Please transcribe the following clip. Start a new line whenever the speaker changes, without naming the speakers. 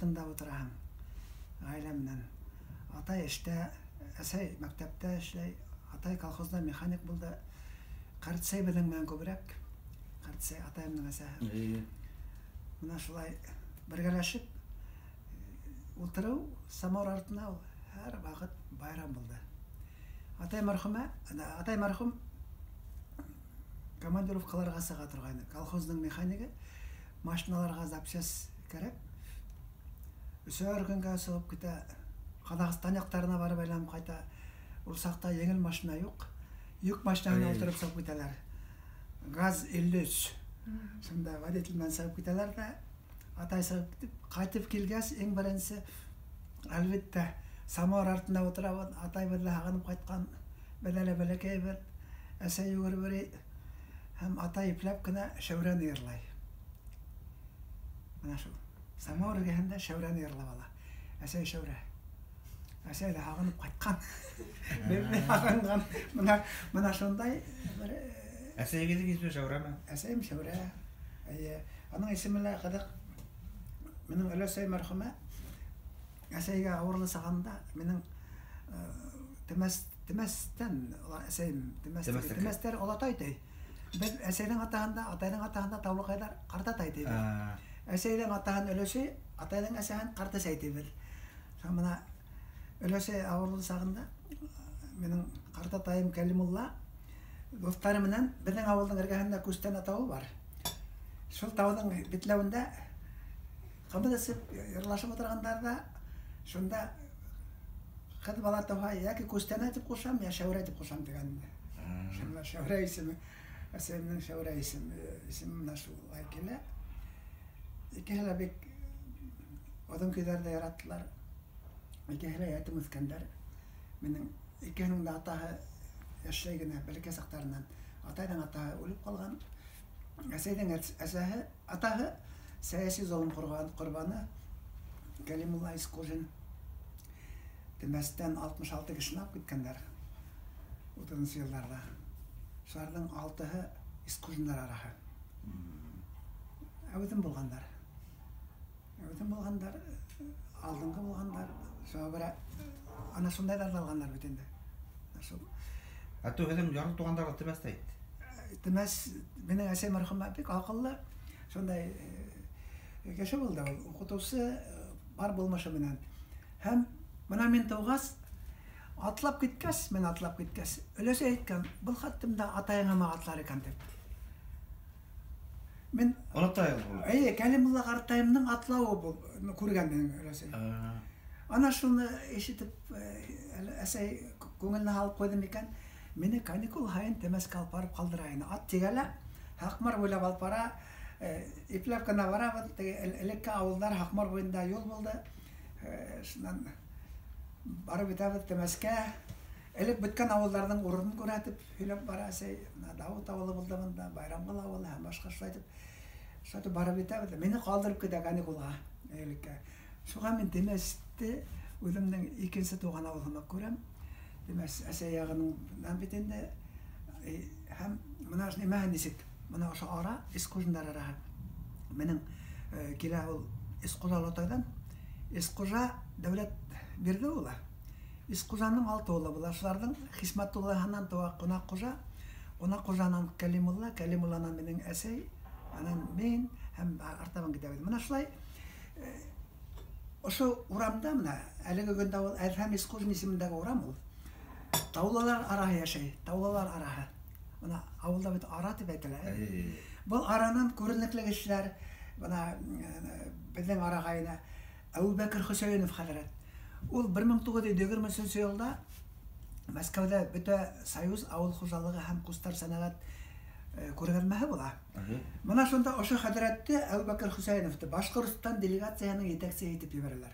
тыңдап отыраһың ғаилә менән. Атай эштә, әсәй мәктәптә эшләй, атай колхозда механик булды. Картсай белән менән күбрәк. Картсай атайымның әсәһе. Менә шулай бергәләшеп утыру самор артына һәр вакыт байрам булды. Атай мәрхүм командировкаларга сыга торган. Колхозның механиги машиналарга запчасть кирәк. Өсәр көнгә сыгып китә. Казакстан яктарына барып әйләнеп кайта. Ул сакта еңел машина юк. Йөк машинаһына утырып сыгып китәләр. Газ 53. Шунда водитель менән сыгып китәләр да атай сыгып китеп, кайтып килгәс, иң беренче әлбәттә самор артында утырабыз. Атай белән һагынып кайткан бәләкәй бер әсәй югырып һәм атай ипләп кенә шәүрәне йырлай. Менә шул. Самор ергәһендә шәүрәне йырлап ала. Әсәй шәүрә. Әсәй дә һагынып кайткан. Бер һагынган. Менә шундай бер
Әсәйгә исеме Шәүрәме?
Әсәйем Шәүрә. Аның исеме Кадак. Минем өләсәй мәрхүмә. Әсәйгә авырлы саганда минем Темәстән әсәйем Темәстәр Алатай ди. Бер әсәйнең атагында, атайның атагында Тавлыкайдар Картатай ди. Әсәйнең атагын өләсәй, атайның әсәһен Картасай ди бер. Шамына өләсәй авырлы сагында минем Картатайым Кәлимулла достары менән безнең авылның эргәһендә Күстән тауы бар. Шул тауның битләвендә кабыдысып йырлашып утыргандарда шунда кыз бала тауга яки Күстән дип кушам, я Шәүрә дип кушам дигән. Шунда Шәүрә исеме, әсәйнең Шәүрә исеме шулай килә. Икеләр бик адам көйләрдә яраттылар. Икеләр ятым үскәннәр. Минем икенең дә атаһы яшьләй генә бәләкәй сактарыннан атайдан атаһы үлеп калган. Әсәйнең әсәһе атаһы сәяси золым корбаны Кәлимулла Искужин. Темәстән 66 кешене алып киткәннәр. 30 елларда. Шуларның 6-һы Искужиннар араһы. Әүдем булгандар. Алдынгы булгандар. Шуңа ана шундайлар алганнар бит инде. Шул.
Ату һәм ярым тугандары Темәстә ит.
Темәс минем әсәй мәрхүм бик акыллы. Шундай кеше булды. Укытучы бар булмашы менән. Һәм менә мин тугас атлап киткәс, өләсәй әйткән, бу хаттымда атайыңа атлар икән дип. Мин
Алатайым бу.
Кәлимулла Картаемның атлавы бу күргән минем өләсәй. Ана шуны ишетеп әсәй күңелне алып куйды микән? Мине каникул һайын Темәскә алып барып калдырайны. Ат тигәлә, Хакмар буйлап алып бара, ипләп кенә барабыз. Элекке авыллар Хакмар буенда юл булды. Шуннан барып бетәбез Темәскә. Элек беткән авылларның урынын күрәтеп, һөйләп бара әсәй. Давыт авылы булды монда, Байрамгол авылы һәм башка шулай барып бетәбез. Мине калдырып китә каникулга. Элекке. Шуга мин Темәсте үземнең икенче туган авылыма күрәм. Демәс әсәй ягының бит инде һәм менә шуны мәһәндисик. Менә ошо ара Искужиндар араһы. Минем килә ул Искужа Алатайдан. Искужа дәүләт бирде ул. Искужаның 6 улы була. Шуларның Хисмәтуллаһыннан туа Кунак Кужа, Кунак Кужанан Кәлимулла, Кәлимулланан минем әсәй, анан мин һәм артабан китәбез. Менә шулай ошо урамда менә әлеге көндә ул Әлфәм Искужин исемендәге урам ул. Таулалар араһы яшәй, таулалар араһы. Менә авылда бит ара дип әйтәләр. Бу аранан күренекле кешеләр, менә безнең арага ина Әбүбәкер Хөсәйнов хәзрәт. Ул 1923 елда Мәскәүдә бөтә Союз авыл хуҗалыгы һәм кустар сәнәгать күргәзмәһе була. Менә шунда ошо хәзрәтте Әбүбәкер Хөсәйновты Башкортстан делегациясының җитәкчесе итеп җибәрәләр.